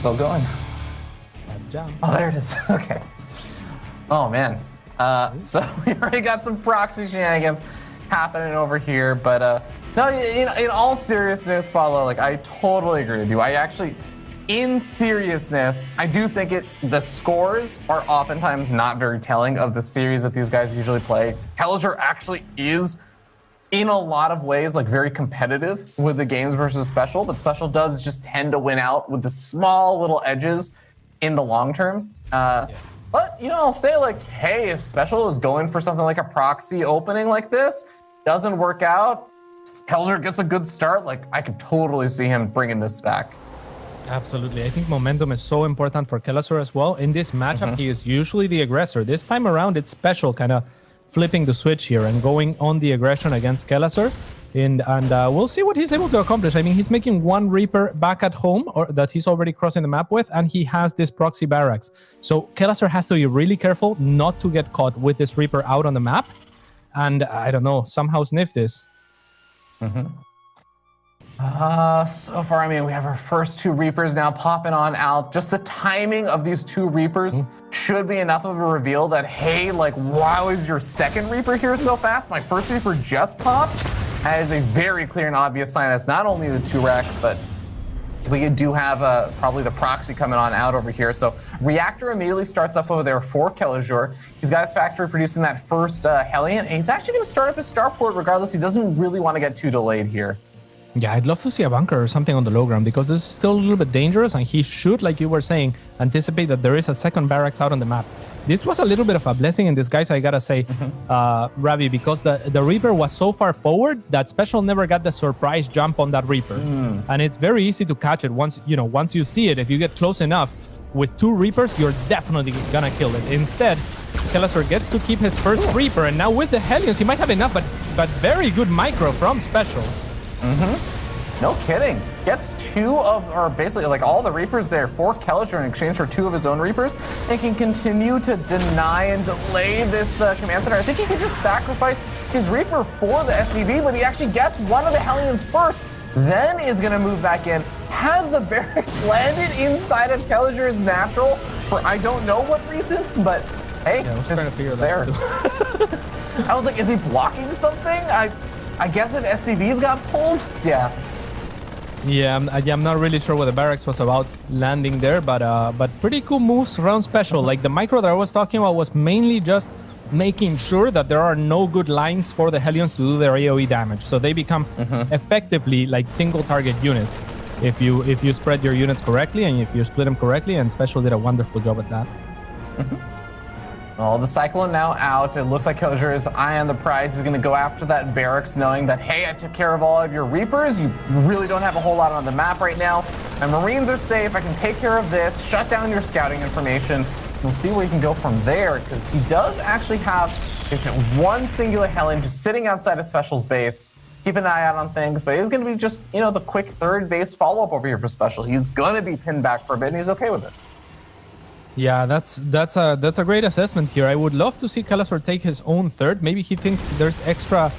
still going. Oh, there it is. Okay. Oh man. So we already got some proxy shenanigans happening over here, but no, in all seriousness, Paulo, like I totally agree with you. I actually, in seriousness, I do think the scores are oftentimes not very telling of the series that these guys usually play. Kelazhur actually is, in a lot of ways, like very competitive with the games versus SpeCial, but SpeCial does just tend to win out with the small little edges in the long term. But, I'll say, like, hey, if SpeCial is going for something like a proxy opening like this, doesn't work out, Kelazhur gets a good start, like, I could totally see him bringing this back. Absolutely. I think momentum is so important for Kelazhur as well. In this matchup, he is usually the aggressor. This time around, it's SpeCial kind of flipping the switch here and going on the aggression against Kelazhur. And we'll see what he's able to accomplish. I mean, he's making one Reaper back at home, or that he's already crossing the map with, and he has this proxy barracks. So Kelazhur has to be really careful not to get caught with this Reaper out on the map. And I don't know, somehow sniff this. So far, I mean, we have our first two Reapers now popping on out. Just the timing of these two Reapers should be enough of a reveal that, hey, like, why was your second Reaper here so fast? My first Reaper just popped. That is a very clear and obvious sign that's not only the 2 racks, but we do have probably the proxy coming on out over here. So Reactor immediately starts up over there for Kelazhur. He's got his factory producing that first Hellion, and he's actually going to start up his starport regardless. He doesn't really want to get too delayed here. Yeah, I'd love to see a bunker or something on the low ground because this is still a little bit dangerous, and he should, like you were saying, anticipate that there is a second barracks out on the map. This was a little bit of a blessing in disguise, I gotta say, Ravi, because the Reaper was so far forward that SpeCial never got the surprise jump on that Reaper. And it's very easy to catch it once you see it. If you get close enough with 2 Reapers, you're definitely gonna kill it. Instead, Kelazhur gets to keep his first Reaper, and now with the Hellions, he might have enough, but very good micro from SpeCial. No kidding. Gets 2 of, or basically like all the Reapers there for Kelazhur in exchange for 2 of his own Reapers, and can continue to deny and delay this command center. I think he can just sacrifice his Reaper for the SCV, but he actually gets one of the Hellions first, then is going to move back in. Has the barracks landed inside of Kelazhur's natural for I don't know what reason, but hey, yeah, I was trying to figure there. That out. I was like, is he blocking something? I guess if SCVs got pulled, yeah. Yeah, I'm not really sure what the barracks was about landing there, but pretty cool moves around SpeCial. Like the micro that I was talking about was mainly just making sure that there are no good lines for the Hellions to do their AoE damage, so they become effectively like single target units if you spread your units correctly and if you split them correctly. And SpeCial did a wonderful job at that. Well, the Cyclone now out. It looks like Kelazhur is eye on the prize. He's going to go after that barracks, knowing that, hey, I took care of all of your Reapers. You really don't have a whole lot on the map right now. My Marines are safe. I can take care of this, shut down your scouting information. We'll see where he can go from there, because he does actually have one singular Hellion just sitting outside of SpeCial's base. Keep an eye out on things, but he's going to be just, the quick third base follow-up over here for SpeCial. He's going to be pinned back for a bit, and he's okay with it. Yeah, that's a great assessment here. I would love to see Kelazhur take his own third. Maybe he thinks there's extra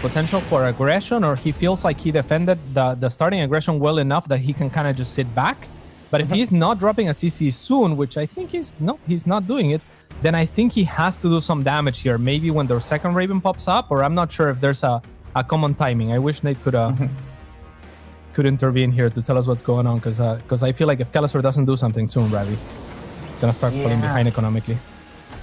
potential for aggression, or he feels like he defended the starting aggression well enough that he can kind of just sit back. But if he's not dropping a CC soon, which I think he's not doing it, then I think he has to do some damage here. Maybe when their second Raven pops up, or I'm not sure if there's a common timing. I wish Nate could intervene here to tell us what's going on, because I feel like if Kelazhur doesn't do something soon, Ravi, it's gonna start falling behind economically.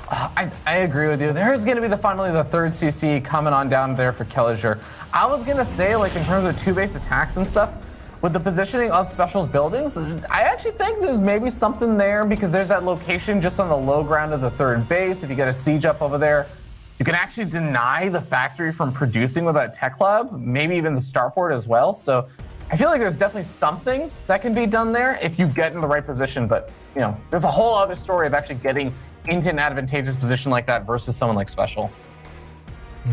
I agree with you. There's going to be finally the third CC coming on down there for Kelazhur. I was going to say, like, in terms of 2-base attacks and stuff, with the positioning of SpeCial's buildings, I actually think there's maybe something there, because there's that location just on the low ground of the third base. If you get a siege up over there, you can actually deny the factory from producing with that tech lab, maybe even the starport as well. So I feel like there's definitely something that can be done there if you get in the right position. But, there's a whole other story of actually getting into an advantageous position like that versus someone like SpeCial.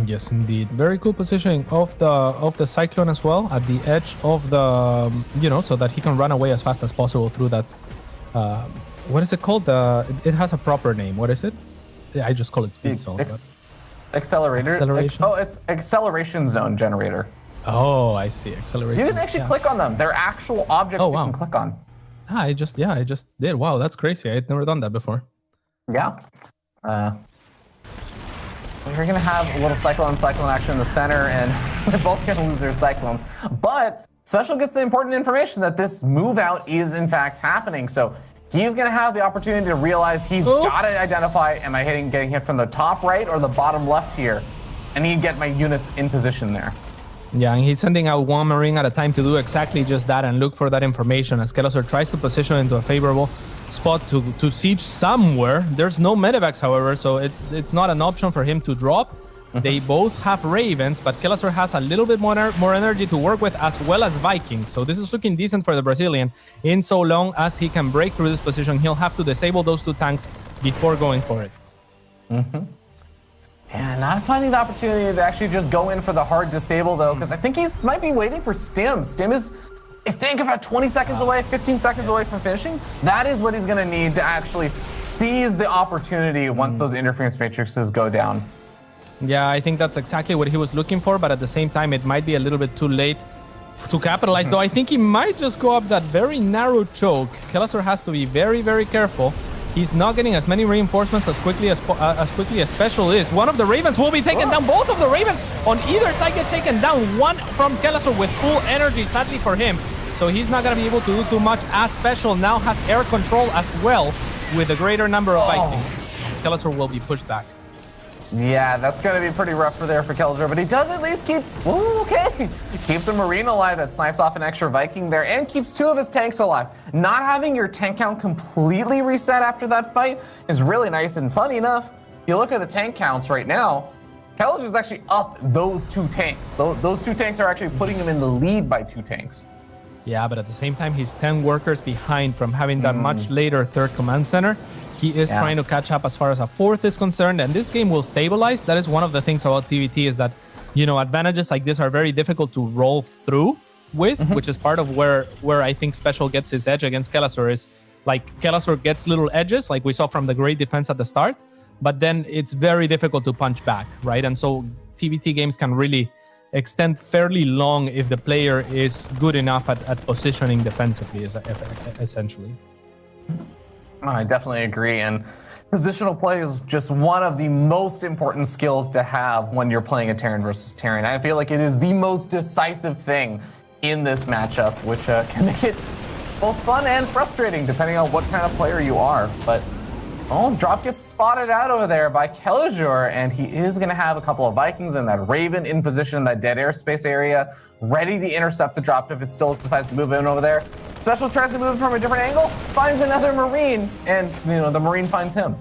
Yes, indeed. Very cool positioning of the Cyclone as well, at the edge of the, so that he can run away as fast as possible through that. What is it called? It has a proper name. What is it? I just call it speed zone. Accelerator. Acceleration? It's acceleration zone generator. Oh, I see. Acceleration. You can actually click on them. They're actual objects you can click on. I just did. Wow, that's crazy. I had never done that before. Yeah. You're going to have a little Cyclone action in the center, and they're both going to lose their Cyclones. But SpeCial gets the important information that this move out is, in fact, happening. So he's going to have the opportunity to realize he's got to identify, am I getting hit from the top right or the bottom left here? I need to get my units in position there. Yeah, and he's sending out one Marine at a time to do exactly just that and look for that information as Kelazhur tries to position into a favorable spot to siege somewhere. There's no medevacs, however, so it's not an option for him to drop. They both have Ravens, but Kelazhur has a little bit more energy to work with, as well as Vikings. So this is looking decent for the Brazilian. In so long as he can break through this position, he'll have to disable those 2 tanks before going for it. And not finding the opportunity to actually just go in for the hard disable, though, because I think he might be waiting for Stim. Stim is, I think, about 20 seconds away, 15 seconds away from finishing. That is what he's going to need to actually seize the opportunity once those interference matrices go down. Yeah, I think that's exactly what he was looking for, but at the same time, it might be a little bit too late to capitalize, though I think he might just go up that very narrow choke. Kelazhur has to be very, very careful. He's not getting as many reinforcements as quickly as SpeCial is. One of the Ravens will be taken down. Both of the Ravens on either side get taken down. One from Kelazhur with full energy, sadly for him. So he's not going to be able to do too much, as SpeCial now has air control as well with a greater number of Vikings. Kelazhur will be pushed back. Yeah, that's going to be pretty rough for Kelazhur, but he does at least keep, keeps a Marine alive that snipes off an extra Viking there and keeps 2 of his tanks alive. Not having your tank count completely reset after that fight is really nice, and funny enough, you look at the tank counts right now, Kelazhur's actually up those 2 tanks. Those 2 tanks are actually putting him in the lead by 2 tanks. Yeah, but at the same time, he's 10 workers behind from having that much later 3rd command center. He is trying to catch up as far as a 4th is concerned, and this game will stabilize. That is one of the things about TVT, is that, advantages like this are very difficult to roll through with, which is part of where I think SpeCial gets his edge against Kelazhur. Is like Kelazhur gets little edges, like we saw from the great defense at the start, but then it's very difficult to punch back, right? And so TVT games can really extend fairly long if the player is good enough at positioning defensively, essentially. I definitely agree, and positional play is just one of the most important skills to have when you're playing a Terran versus Terran. I feel like it is the most decisive thing in this matchup, which can make it both fun and frustrating depending on what kind of player you are. But drop gets spotted out over there by Kelazhur, and he is going to have a couple of Vikings and that Raven in position in that dead airspace area, ready to intercept the drop if it still decides to move in over there. SpeCial tries to move from a different angle, finds another Marine, and the Marine finds him.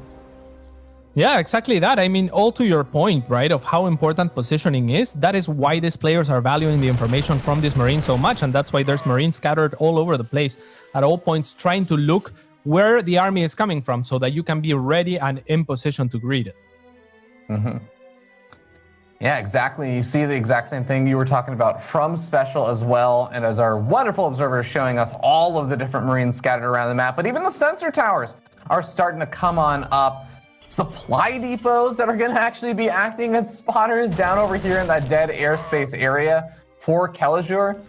Yeah, exactly that. I mean, all to your point, right, of how important positioning is. That is why these players are valuing the information from this Marine so much, and that's why there's Marines scattered all over the place at all points, trying to look where the army is coming from so that you can be ready and in position to greet it. Yeah, exactly. You see the exact same thing you were talking about from SpeCial as well, and as our wonderful observer is showing us all of the different Marines scattered around the map, but even the sensor towers are starting to come on up. Supply depots that are going to actually be acting as spotters down over here in that dead airspace area for Kelazhur.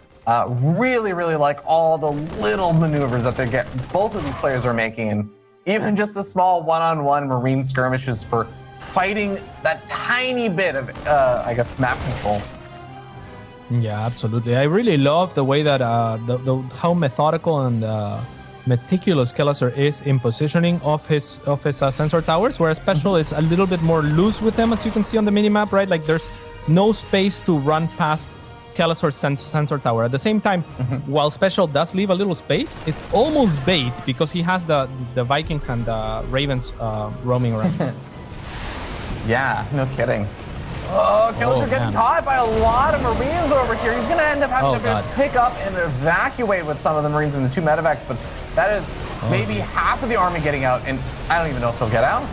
Really, really like all the little maneuvers that both of these players are making, and even just the small one-on-one Marine skirmishes for fighting that tiny bit of, map control. Yeah, absolutely. I really love the way that how methodical and meticulous Kelazhur is in positioning of his sensor towers, whereas SpeCial is a little bit more loose with them, as you can see on the minimap, right? Like there's no space to run past Kelazhur's sensor tower. At the same time, while SpeCial does leave a little space, it's almost bait because he has the Vikings and the Ravens roaming around. Yeah, no kidding. Oh, Kelazhur getting caught by a lot of Marines over here. He's going to end up having to pick up and evacuate with some of the Marines in the 2 medevacs, but that is maybe half of the army getting out, and I don't even know if they'll get out.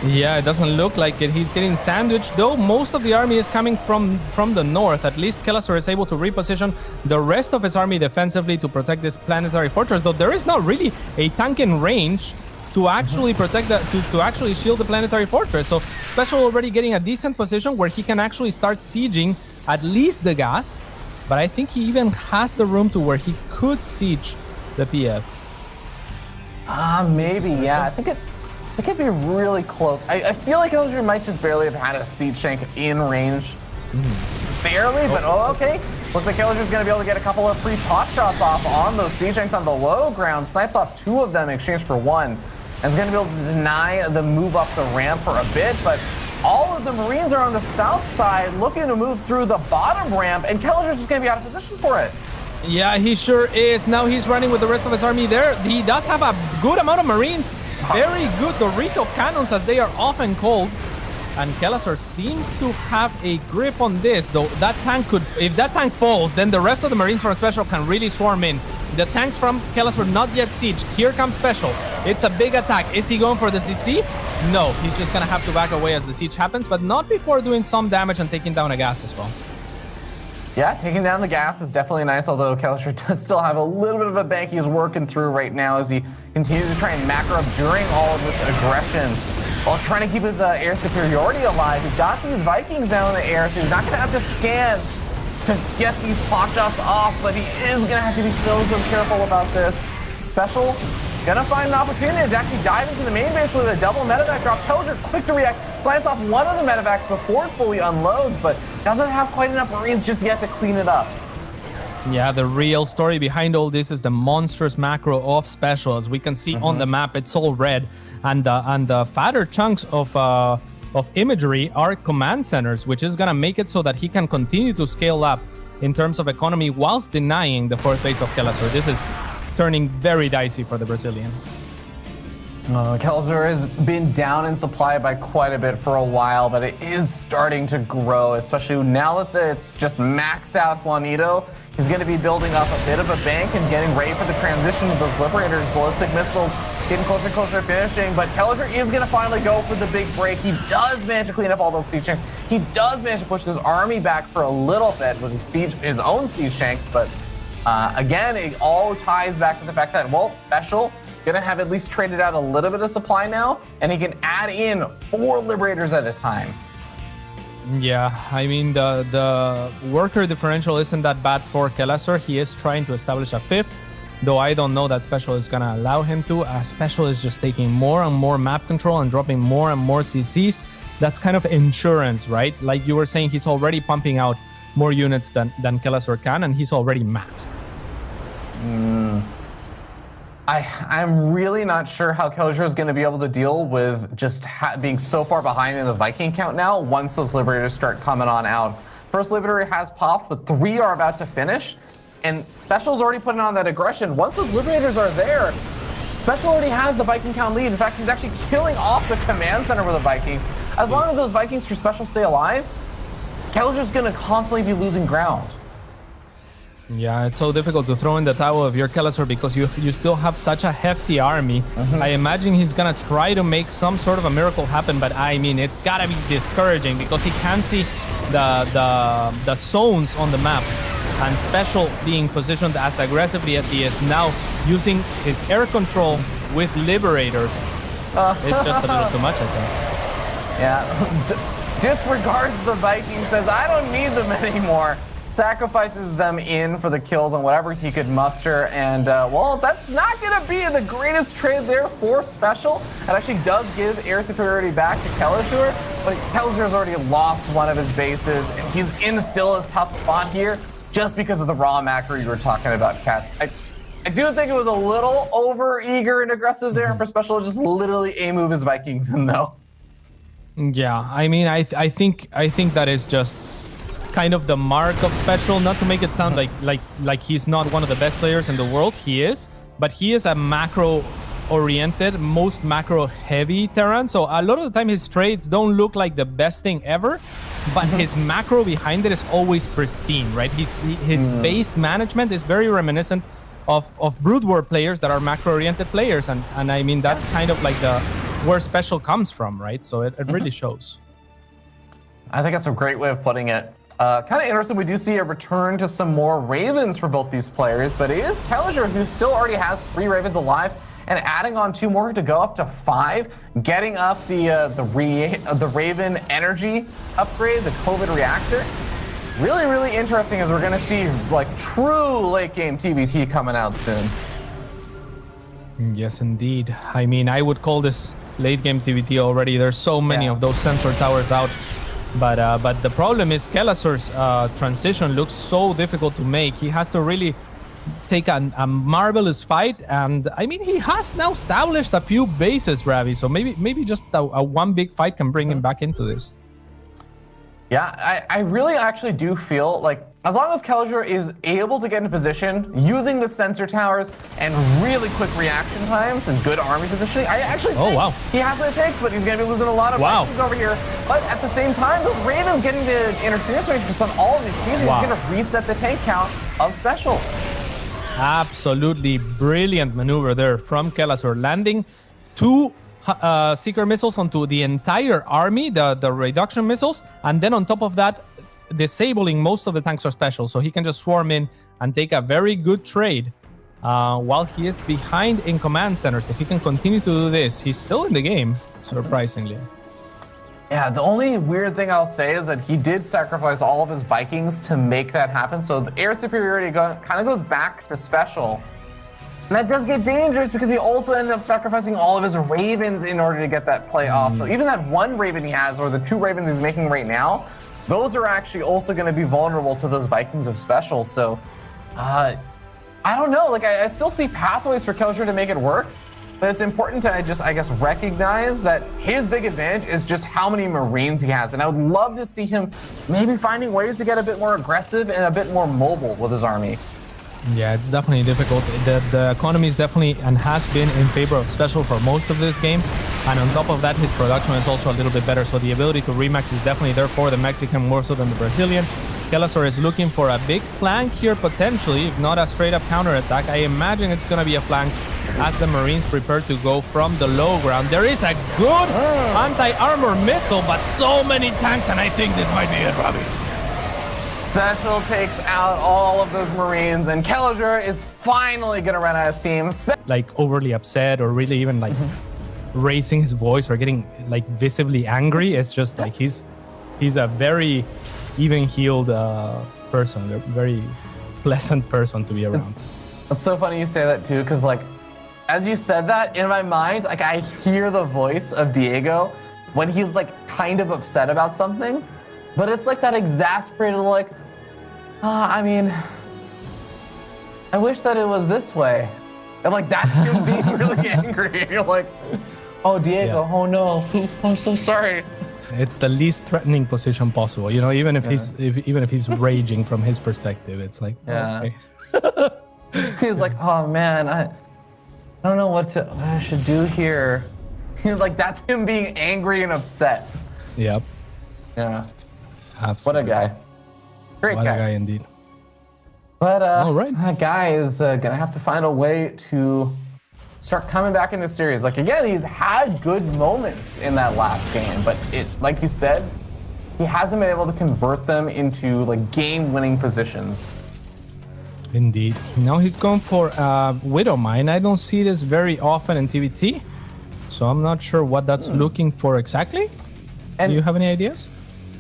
Yeah, it doesn't look like it. He's getting sandwiched, though most of the army is coming from the north. At least Kelazhur is able to reposition the rest of his army defensively to protect this planetary fortress, though there is not really a tank in range to actually protect that, to actually shield the planetary fortress. So SpeCial already getting a decent position where he can actually start sieging at least the gas, but I think he even has the room to where he could siege the PF. Maybe, yeah. I think it could be really close. I feel like Kelazhur might just barely have had a Siege Shank in range. Barely, but okay. Looks like Kelazhur's going to be able to get a couple of free pot shots off on those Siege Shanks on the low ground. Snipes off 2 of them in exchange for 1. And is going to be able to deny the move up the ramp for a bit, but all of the Marines are on the south side looking to move through the bottom ramp, and Kelazhur's just going to be out of position for it. Yeah, he sure is. Now he's running with the rest of his army there. He does have a good amount of Marines. Very good Dorito cannons, as they are often called. And Kelazhur seems to have a grip on this, though that tank could, if that tank falls, then the rest of the Marines from SpeCial can really swarm in. The tanks from Kelazhur not yet sieged. Here comes SpeCial. It's a big attack. Is he going for the CC? No, he's just gonna have to back away as the siege happens, but not before doing some damage and taking down a gas as well. Yeah, taking down the gas is definitely nice, although Kelazhur does still have a little bit of a bank he's working through right now as he continues to try and macro up during all of this aggression while trying to keep his air superiority alive. He's got these Vikings down in the air, so he's not going to have to scan to get these pot shots off, but he is going to have to be so careful about this. SpeCial gonna find an opportunity to actually dive into the main base with a double medevac drop. Kelazhur quick to react, slams off one of the medevacs before it fully unloads, but doesn't have quite enough Marines just yet to clean it up. Yeah, the real story behind all this is the monstrous macro of SpeCial. As we can see on the map, it's all red, and the fatter chunks of imagery are command centers, which is gonna make it so that he can continue to scale up in terms of economy whilst denying the 4th base of Kelazhur. This is turning very dicey for the Brazilian. Kelazhur has been down in supply by quite a bit for a while, but it is starting to grow, especially now that it's just maxed out Juanito. He's going to be building up a bit of a bank and getting ready for the transition of those Liberators. Ballistic missiles getting closer and closer to finishing, but Kelazhur is going to finally go for the big break. He does manage to clean up all those siege shanks. He does manage to push his army back for a little bit with his own siege shanks, but again, it all ties back to the fact that, well, SpeCial gonna have at least traded out a little bit of supply now, and he can add in 4 Liberators at a time. Yeah, I mean, the worker differential isn't that bad for Kelazhur. He is trying to establish a 5th, though I don't know that SpeCial is gonna allow him to. SpeCial is just taking more and more map control and dropping more and more CCs. That's kind of insurance, right? Like you were saying, he's already pumping out more units than Kelazhur can, and he's already maxed. I'm really not sure how Kelazhur is going to be able to deal with just being so far behind in the Viking count now once those Liberators start coming on out. First Liberator has popped, but 3 are about to finish, and SpeCial's already putting on that aggression. Once those Liberators are there, SpeCial already has the Viking count lead. In fact, he's actually killing off the command center with the Vikings. As long as those Vikings for SpeCial stay alive, Kelazhur's going to constantly be losing ground. Yeah, it's so difficult to throw in the towel of your Kelazhur because you still have such a hefty army. I imagine he's gonna try to make some sort of a miracle happen, but I mean, it's gotta be discouraging because he can't see the zones on the map, and SpeCial being positioned as aggressively as he is now, using his air control with Liberators. It's just a little too much, I think. Yeah, disregards the Vikings, says, I don't need them anymore. Sacrifices them in for the kills on whatever he could muster, and well, that's not going to be the greatest trade there for SpeCial. It actually does give air superiority back to Kelazhur, but Kelazhur has already lost one of his bases, and he's in still a tough spot here just because of the raw macro you were talking about, Cats. I do think it was a little over-eager and aggressive there for SpeCial to just literally A-move his Vikings in, though. Yeah, I mean, I think that is just kind of the mark of SpeCial, not to make it sound like he's not one of the best players in the world. He is, but he is a macro oriented, most macro heavy Terran, so a lot of the time his trades don't look like the best thing ever, but his macro behind it is always pristine, right? His base management is very reminiscent of Brood War players that are macro oriented players, and I mean, that's kind of like where SpeCial comes from, right? So it really shows. I think that's a great way of putting it. Kind of interesting, we do see a return to some more Ravens for both these players, but it is Kelazhur who still already has 3 Ravens alive and adding on 2 more to go up to 5, getting up the Raven energy upgrade, the COVID reactor. Really, really interesting as we're going to see like true late game TBT coming out soon. Yes, indeed. I mean, I would call this late game TVT already. There's so many of those sensor towers out. But the problem is Kelazhur's transition looks so difficult to make. He has to really take a marvelous fight. And I mean, he has now established a few bases, Ravi. So maybe just a one big fight can bring him back into this. Yeah, I really actually do feel like as long as Kelazhur is able to get in position using the sensor towers and really quick reaction times and good army positioning, I actually think he has what it takes, but he's going to be losing a lot of Vikings over here. But at the same time, the Ravens getting the interference rate just on all of these seasons is going to reset the tank count of SpeCial. Absolutely brilliant maneuver there from Kelazhur, landing 2 Seeker missiles onto the entire army, the reduction missiles, and then on top of that, disabling most of the tanks are SpeCial, so he can just swarm in and take a very good trade while he is behind in command centers. If he can continue to do this, he's still in the game, surprisingly. Yeah, the only weird thing I'll say is that he did sacrifice all of his Vikings to make that happen, so the air superiority kind of goes back to SpeCial. And that does get dangerous because he also ended up sacrificing all of his Ravens in order to get that play off. So even that one Raven he has, or the 2 Ravens he's making right now, those are actually also going to be vulnerable to those Vikings of SpeCial. So, I don't know. Like, I still see pathways for Kelazhur to make it work. But it's important to just, I guess, recognize that his big advantage is just how many Marines he has. And I would love to see him maybe finding ways to get a bit more aggressive and a bit more mobile with his army. Yeah, it's definitely difficult. The economy is definitely and has been in favor of SpeCial for most of this game. And on top of that, his production is also a little bit better. So the ability to remax is definitely there for the Mexican more so than the Brazilian. Kelazhur is looking for a big flank here potentially, if not a straight up counterattack. I imagine it's going to be a flank as the Marines prepare to go from the low ground. There is a good anti-armor missile, but so many tanks, and I think this might be it, Robbie. SpeCial takes out all of those Marines, and Kelazhur is finally going to run out of steam. Like overly upset or really even like raising his voice or getting like visibly angry. It's just like he's a very even-keeled person, a very pleasant person to be around. It's so funny you say that too, because like as you said that, in my mind, like I hear the voice of Diego when he's like kind of upset about something, but it's like that exasperated like, I mean, I wish that it was this way. And like that's him being really angry. You're like, oh Diego, oh no, I'm so sorry. It's the least threatening position possible, you know. Even if he's raging from his perspective, it's like, okay. He's like, oh man, I don't know what I should do here. He's like, that's him being angry and upset. Yep. Yeah. Absolutely. What a guy. Great what guy. A guy indeed. But all right. that guy is gonna have to find a way to start coming back in the series. Like again, he's had good moments in that last game, but it's like you said, he hasn't been able to convert them into like game-winning positions. Indeed. Now he's going for Widow Mine. I don't see this very often in TVT, so I'm not sure what that's looking for exactly. And do you have any ideas?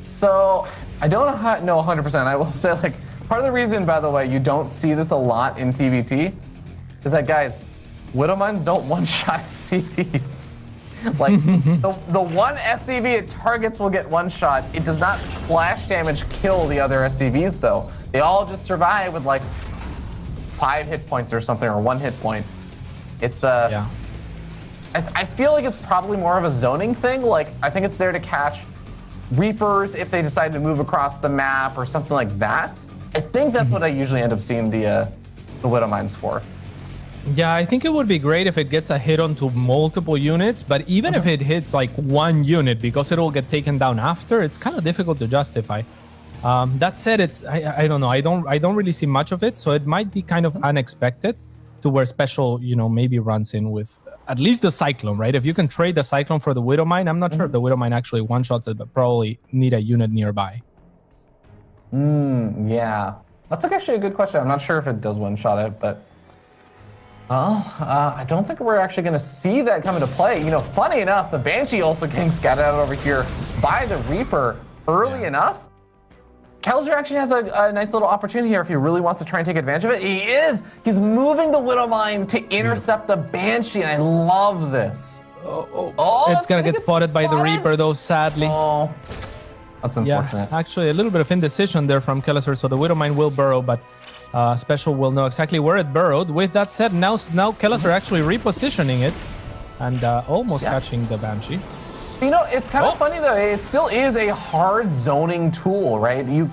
So I don't know 100%. I will say like part of the reason, by the way, you don't see this a lot in TVT is that guys, Widow Mines don't one-shot SCVs. Like, the one SCV it targets will get one-shot. It does not splash damage kill the other SCVs, though. They all just survive with, like, 5 hit points or something, or 1 hit point. It's, yeah. I feel like it's probably more of a zoning thing. Like, I think it's there to catch Reapers if they decide to move across the map or something like that. I think that's what I usually end up seeing the Widow Mines for. Yeah, I think it would be great if it gets a hit onto multiple units, but even if it hits like 1 unit, because it will get taken down after, it's kind of difficult to justify. That said, I don't know. I don't really see much of it, so it might be kind of unexpected to where SpeCial, you know, maybe runs in with at least the Cyclone, right? If you can trade the Cyclone for the Widow Mine, I'm not sure if the Widow Mine actually one-shots it, but probably need a unit nearby. Yeah. That's actually a good question. I'm not sure if it does one-shot it, but I don't think we're actually going to see that come into play. You know, funny enough, the Banshee also getting scattered out over here by the Reaper early enough. Kelazhur actually has a nice little opportunity here if he really wants to try and take advantage of it. He's moving the Widowmine to intercept the Banshee, and I love this. It's gonna get spotted by the Reaper though, sadly. Oh, that's unfortunate. Yeah, actually a little bit of indecision there from Kelazhur, so the Widowmine will burrow, but SpeCial will know exactly where it burrowed. With that said, now Kelazhur actually repositioning it and almost catching the Banshee. You know, it's kind of funny though, it still is a hard zoning tool, right? You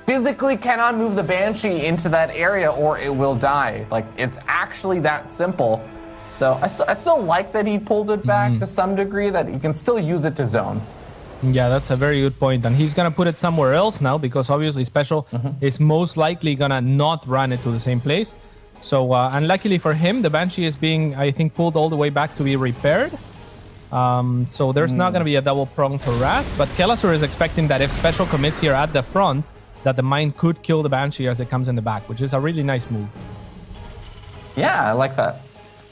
physically cannot move the Banshee into that area or it will die. Like, it's actually that simple. So I still like that he pulled it back to some degree, that he can still use it to zone. Yeah, that's a very good point. And he's going to put it somewhere else now because obviously SpeCial is most likely going to not run it to the same place. So unluckily for him, the Banshee is being, I think, pulled all the way back to be repaired. So there's not going to be a double prong for Raz, but Kelazhur is expecting that if SpeCial commits here at the front, that the mine could kill the Banshee as it comes in the back, which is a really nice move. Yeah, I like that.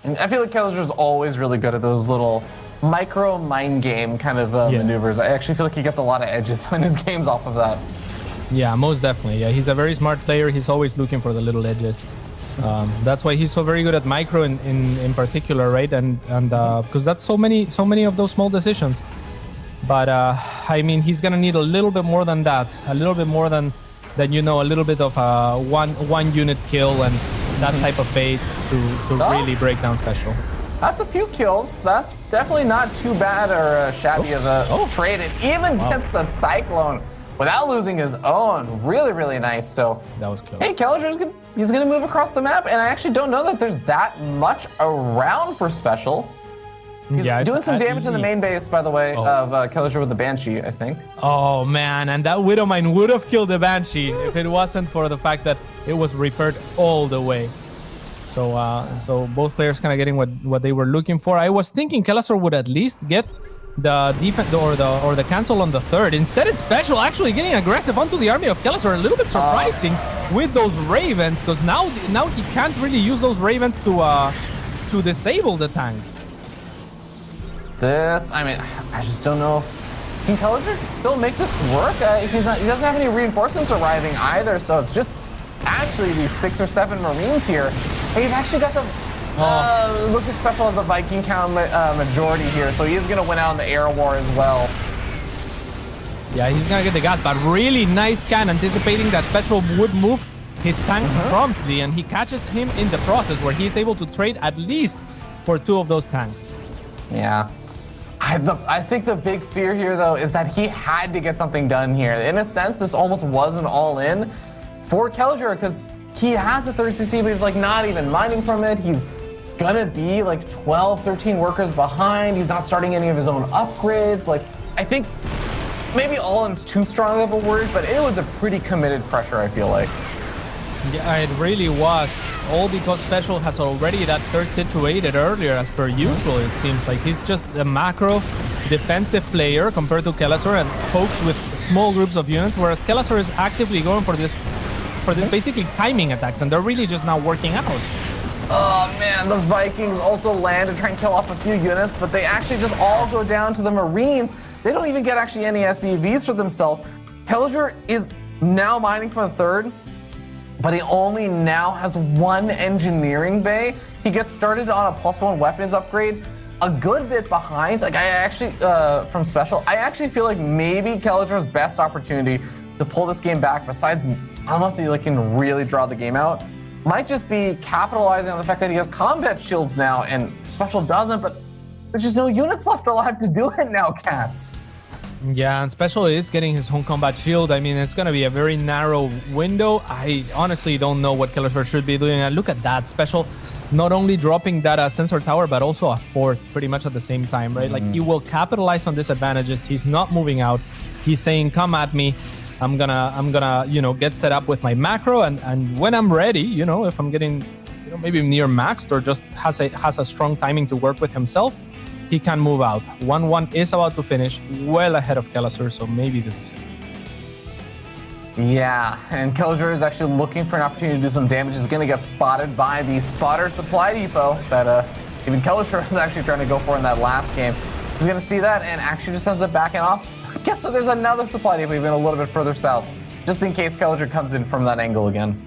And I feel like Kelazhur is always really good at those little micro mind game kind of maneuvers. I actually feel like he gets a lot of edges in his games off of that. Yeah, most definitely. Yeah, he's a very smart player. He's always looking for the little edges. That's why he's so very good at micro in particular, right? And because that's so many of those small decisions. But I mean, he's gonna need a little bit more than that, a little bit more than a little bit of one unit kill and that type of bait to really break down SpeCial. That's a few kills. That's definitely not too bad or shabby of a trade. It even gets the Cyclone without losing his own. Really, really nice. So that was close. Hey, Kelazhur he's gonna move across the map, and I actually don't know that there's that much around for SpeCial. He's doing some damage in the main base, by the way, of Kelazhur with the Banshee, I think. Oh man, and that Widowmine would have killed the Banshee if it wasn't for the fact that it was repaired all the way. So both players kind of getting what they were looking for. I was thinking Kelazhur would at least get the defense or the cancel on the third. Instead, it's SpeCial actually getting aggressive onto the army of Kelazhur. A little bit surprising with those Ravens, because now he can't really use those Ravens to disable the tanks. I mean, I just don't know if can Kelazhur still make this work. He doesn't have any reinforcements arriving either, so it's just actually these 6 or 7 Marines here. And he's actually got the looks like SpeCial as a Viking count majority here, so he is gonna win out in the air war as well. Yeah, he's gonna get the gas, but really nice scan, anticipating that SpeCial would move his tanks promptly, and he catches him in the process, where he's able to trade at least for 2 of those tanks. Yeah. I think the big fear here, though, is that he had to get something done here. In a sense, this almost was an all-in for Kelazhur, because he has a 36C, but he's like not even mining from it. He's gonna be like 12, 13 workers behind. He's not starting any of his own upgrades. Like, I think maybe all-in's too strong of a word, but it was a pretty committed pressure, I feel like. Yeah, it really was. All because SpeCial has already that third situated earlier, as per usual. It seems like he's just a macro defensive player compared to Kelazhur, and pokes with small groups of units, whereas Kelazhur is actively going for this basically timing attacks, and they're really just now working out. Oh man, the Vikings also land to try and kill off a few units, but they actually just all go down to the Marines. They don't even get actually any SCVs for themselves. Kelazhur is now mining for the third, but he only now has 1 engineering bay. He gets started on a +1 weapons upgrade, a good bit behind. Like, I actually, from SpeCial, I actually feel like maybe Kelazhur's best opportunity to pull this game back, besides unless he can really draw the game out, might just be capitalizing on the fact that he has combat shields now, and SpeCial doesn't, but there's just no units left alive to do it now, Cats. Yeah, and SpeCial is getting his home combat shield. I mean, it's going to be a very narrow window. I honestly don't know what Kelazhur should be doing. And look at that. SpeCial not only dropping that sensor tower, but also a 4th pretty much at the same time, right? Like, he will capitalize on disadvantages. He's not moving out. He's saying, come at me. I'm gonna, get set up with my macro. And when I'm ready, if I'm getting, maybe near maxed or just has a strong timing to work with himself, he can move out. 1-1 is about to finish, well ahead of Kelazhur, so maybe this is it. Yeah, and Kelazhur is actually looking for an opportunity to do some damage. He's going to get spotted by the spotter supply depot that even Kelazhur was actually trying to go for in that last game. He's going to see that and actually just ends up backing off. Guess what? There's another supply depot even a little bit further south. just in case Kelazhur comes in from that angle again.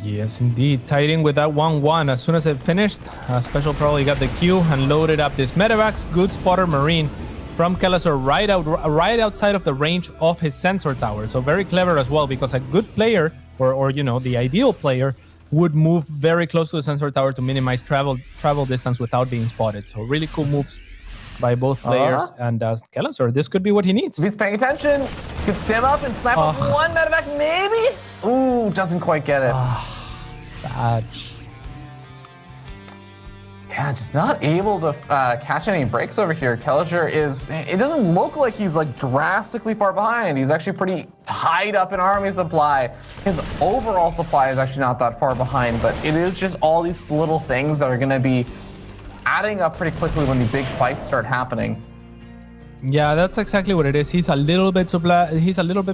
Yes, indeed. Tied in with that 1-1. As soon as it finished, SpeCial probably got the Q and loaded up this medevacs. Good spotter Marine from Kelazhur right outside of the range of his sensor tower. So very clever as well, because a good player, or you know, the ideal player, would move very close to the sensor tower to minimize travel distance without being spotted. So really cool moves by both players. And Kelazhur, this could be what he needs. If he's paying attention, could stand up and snipe up one medevac, maybe? Ooh, doesn't quite get it. Sad. Yeah, just not able to catch any breaks over here. Kelazhur is, it doesn't look like he's like drastically far behind. He's actually pretty tied up in army supply. His overall supply is actually not that far behind, but it is just all these little things that are gonna be adding up pretty quickly when the big fights start happening. Yeah, that's exactly what it is. He's a little bit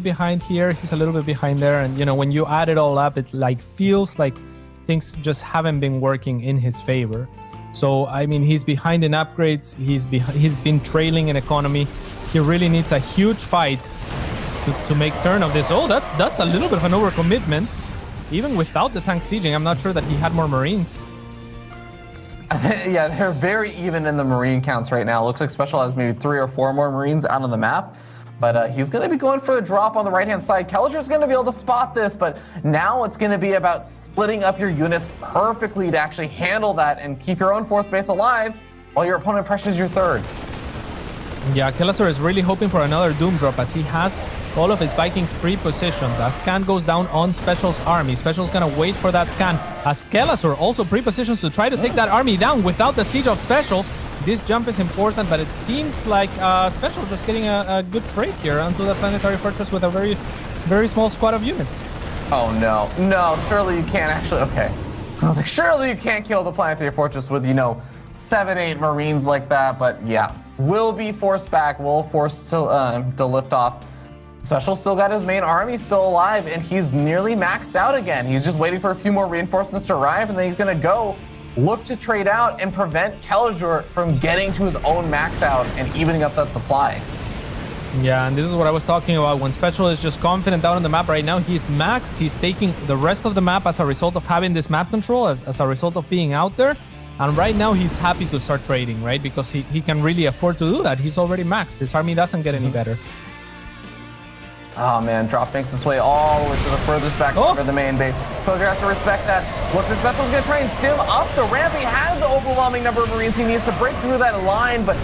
behind here. He's a little bit behind there. And you know, when you add it all up, it like feels like things just haven't been working in his favor. So, I mean, he's behind in upgrades. He's been trailing in economy. He really needs a huge fight to make turn of this. Oh, that's a little bit of an overcommitment. Even without the tank sieging, I'm not sure that he had more Marines. Yeah, they're very even in the Marine counts right now. Looks like SpeCial has maybe 3 or 4 more Marines out on the map. But he's going to be going for a drop on the right-hand side. Kelazhur's going to be able to spot this, but now it's going to be about splitting up your units perfectly to actually handle that and keep your own 4th base alive while your opponent pressures your 3rd. Yeah, Kelazhur is really hoping for another Doom drop, as he has all of his Vikings pre-positioned. The scan goes down on SpeCial's army. SpeCial's going to wait for that scan, as Kelazhur also pre-positions to try to take that army down without the siege of SpeCial. This jump is important, but it seems like SpeCial just getting a good trade here onto the planetary fortress with a very, very small squad of units. Oh no, no, surely you can't actually, okay. I was like, surely you can't kill the planetary fortress with, you know, 7-8 Marines like that, but yeah. Will be forced back, will force to lift off. SpeCial still got his main army still alive, and he's nearly maxed out again. He's just waiting for a few more reinforcements to arrive, and then he's gonna go look to trade out and prevent Kelazhur from getting to his own max out and evening up that supply. Yeah, and this is what I was talking about. When SpeCial is just confident down on the map right now, he's maxed. He's taking the rest of the map as a result of having this map control, as a result of being out there. And right now he's happy to start trading, right? Because he can really afford to do that. He's already maxed. His army doesn't get any better. Oh man, drop makes its way all the way to the furthest back corner of the main base. Kelazhur has to respect that. Looks like SpeCial's gonna try and stim up the ramp. He has an overwhelming number of Marines. He needs to break through that line, but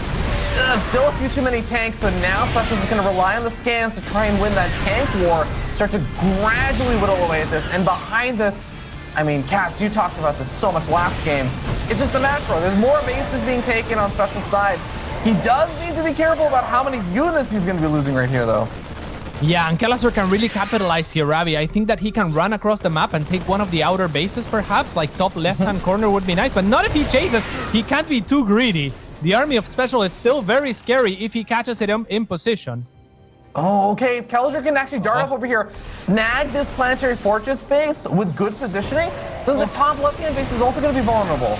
still a few too many tanks. So now SpeCial's gonna rely on the scans to try and win that tank war, start to gradually whittle away at this. And behind this, I mean, Cats, you talked about this so much last game. It's just a macro. There's more bases being taken on SpeCial's side. He does need to be careful about how many units he's gonna be losing right here, though. Yeah, and Kelazhur can really capitalize here, Ravi. I think that he can run across the map and take one of the outer bases, perhaps, like top left-hand corner would be nice, but not if he chases. He can't be too greedy. The army of SpeCial is still very scary if he catches it in position. Oh, okay. If Kelazhur can actually dart up over here, snag this planetary fortress base with good positioning, then the top left-hand base is also going to be vulnerable.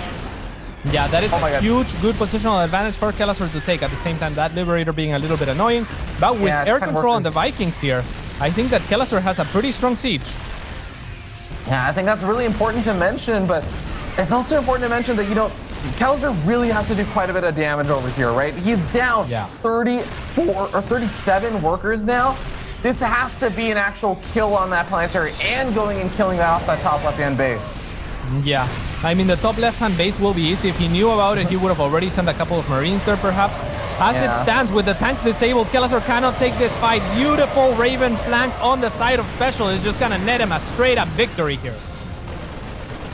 Yeah, that is a huge, good positional advantage for Kelazhur to take. At the same time, that Liberator being a little bit annoying. But with air control on the Vikings here, I think that Kelazhur has a pretty strong siege. Yeah, I think that's really important to mention, but it's also important to mention that, you know, Kelazhur really has to do quite a bit of damage over here, right? He's down 34 or 37 workers now. This has to be an actual kill on that planetary and going and killing that off that top left-hand base. Yeah, I mean, the top left-hand base will be easy. If he knew about it, he would have already sent a couple of Marines there, perhaps. As it stands, with the tanks disabled, Kelazhur cannot take this fight. Beautiful Raven flank on the side of SpeCial is just gonna net him a straight-up victory here.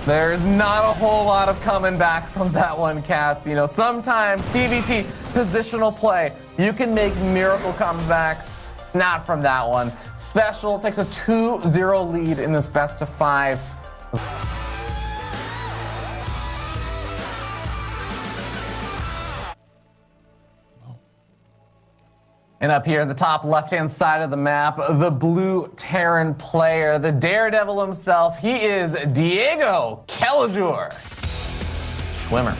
There's not a whole lot of coming back from that one, Cats. You know, sometimes TVT, positional play, you can make miracle comebacks. Not from that one. SpeCial takes a 2-0 lead in this best of 5. And up here in the top left-hand side of the map, the blue Terran player, the daredevil himself, he is Diego Kelazhur. Schwimmer.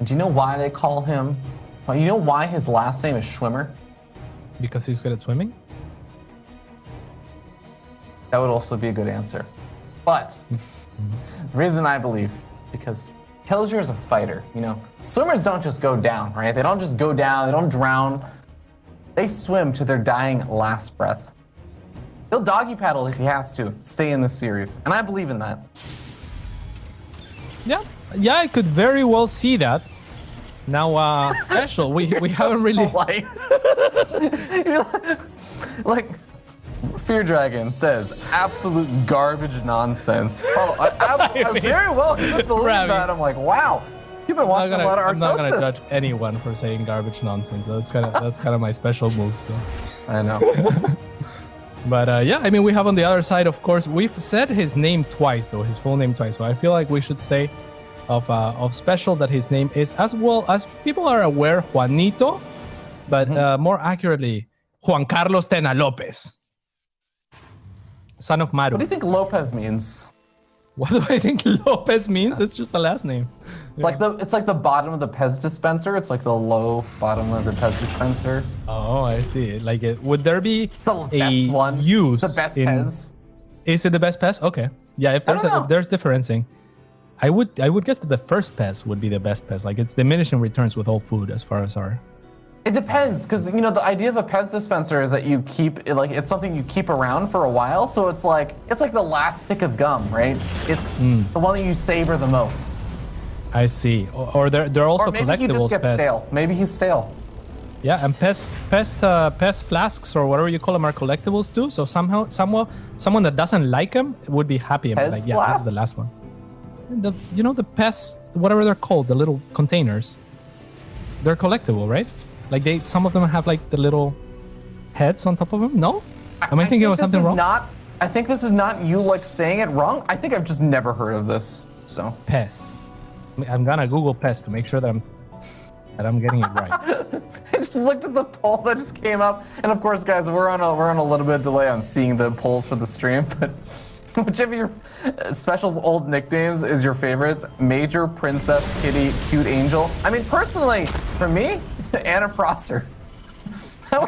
Do you know why they call him? Well, you know why his last name is Schwimmer? Because he's good at swimming? That would also be a good answer. But the reason I believe, because Kelazhur is a fighter, you know. Swimmers don't just go down, right? They don't just go down, they don't drown. They swim to their dying last breath. He'll doggy paddle if he has to, stay in this series. And I believe in that. Yeah, I could very well see that. Now, SpeCial, we haven't really... like, Fear Dragon says, absolute garbage nonsense. Oh, I very well could believe that. I'm like, wow, you've been watching a lot of Artosis. I'm not gonna judge anyone for saying garbage nonsense. That's kind of my special move. So. I know. But yeah, I mean, we have on the other side, of course, we've said his name twice, though, his full name twice. So I feel like we should say of SpeCial that his name is, as well as people are aware, Juanito, but more accurately, Juan Carlos Tena Lopez, son of Maru. What do you think Lopez means? What do I think Lopez means? It's just the last name. It's like the bottom of the Pez dispenser. It's like the low bottom of the Pez dispenser. Oh, I see. Like, would there be the best one. use? The best Pez. Is it the best Pez? Okay. Yeah. If there's differencing, I would guess that the first Pez would be the best Pez. Like, it's diminishing returns with all food as far as our. It depends, because you know the idea of a Pez dispenser is that you keep it's something you keep around for a while. So it's like the last stick of gum, right? It's the one that you savor the most. I see. Or they're also or maybe collectibles. He just gets Pez. stale. Maybe he's stale. Yeah, and Pez flasks or whatever you call them are collectibles too. So someone that doesn't like them would be happy and be like, yeah, this is the last one. The Pez, whatever they're called, the little containers, they're collectible, right? Like some of them have like the little heads on top of them. No, am I thinking of something wrong? I think this is not you like saying it wrong. I think I've just never heard of this. So Pez. I'm gonna Google Pez to make sure that I'm getting it right. I just looked at the poll that just came up, and of course, guys, we're on a little bit of delay on seeing the polls for the stream. But which of your SpeCial's old nicknames is your favorites? Major, Princess, Kitty, Cute Angel. I mean, personally, for me, Anna Prosser. That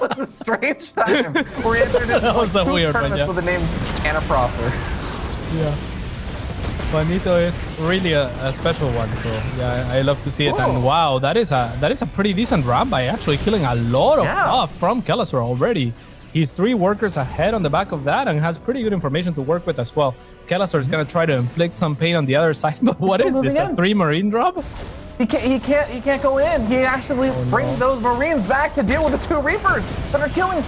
was a strange time. We entered into that was a weird one, yeah. With the name Anna Prosser. Yeah. Juanito is really a special one, so yeah, I love to see it. Ooh. And wow, that is a pretty decent run by actually killing a lot of stuff from Kelazhur already. He's 3 workers ahead on the back of that and has pretty good information to work with as well. Kelazhur is gonna try to inflict some pain on the other side, but what is this? A 3 Marine drop? He can't go in. He actually brings those Marines back to deal with the 2 Reapers that are killing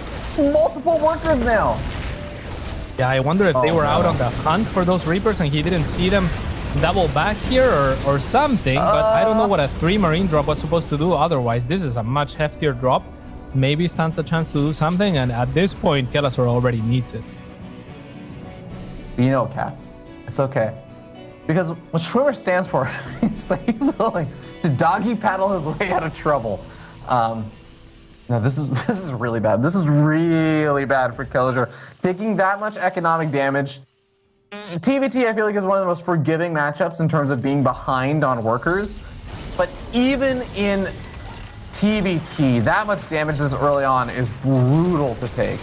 multiple workers now. Yeah, I wonder if they were out on the hunt for those Reapers and he didn't see them double back here or something, but I don't know what a 3 Marine drop was supposed to do otherwise. This is a much heftier drop. Maybe stands a chance to do something, and at this point, Kelazhur already needs it. You know, Cats, it's okay. Because what Schwimmer stands for is that he's willing to doggy paddle his way out of trouble. No, this is really bad. This is really bad for Kelazhur. Taking that much economic damage. TVT, I feel like, is one of the most forgiving matchups in terms of being behind on workers. But even in TVT, that much damage this early on is brutal to take.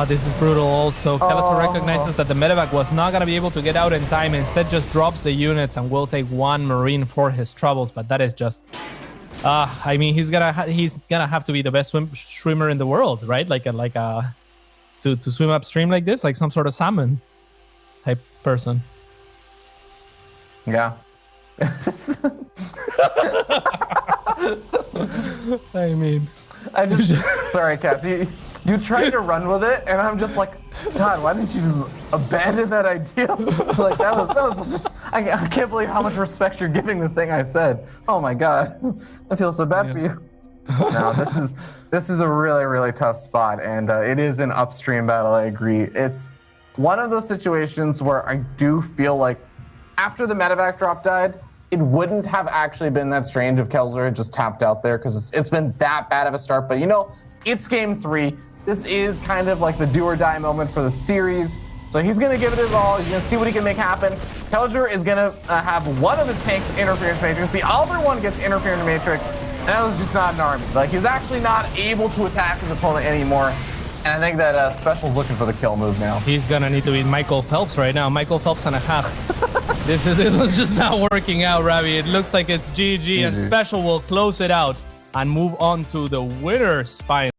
This is brutal also. Kelazhur recognizes that the medevac was not going to be able to get out in time. Instead, just drops the units and will take 1 Marine for his troubles. But that is just... I mean, he's gonna have to be the best swimmer in the world, right? To swim upstream like this, like some sort of salmon type person. Yeah. I mean, sorry, Kat. You tried to run with it, and I'm just like, God, why didn't you just abandon that idea? Like that was just. I can't believe how much respect you're giving the thing I said. Oh my God, I feel so bad for you. No, this is a really, really tough spot, and it is an upstream battle. I agree. It's one of those situations where I do feel like after the medevac drop died, it wouldn't have actually been that strange if Kelazhur had just tapped out there, because it's been that bad of a start. But you know, it's game 3. This is kind of like the do or die moment for the series. So he's going to give it his all. He's going to see what he can make happen. Kelazhur is going to have one of his tanks interference matrix. The other one gets interference matrix. And that was just not an army. Like, he's actually not able to attack his opponent anymore. And I think that SpeCial's looking for the kill move now. He's going to need to beat Michael Phelps right now. Michael Phelps and a half. This was just not working out, Ravi. It looks like it's GG, and SpeCial will close it out and move on to the winner's final.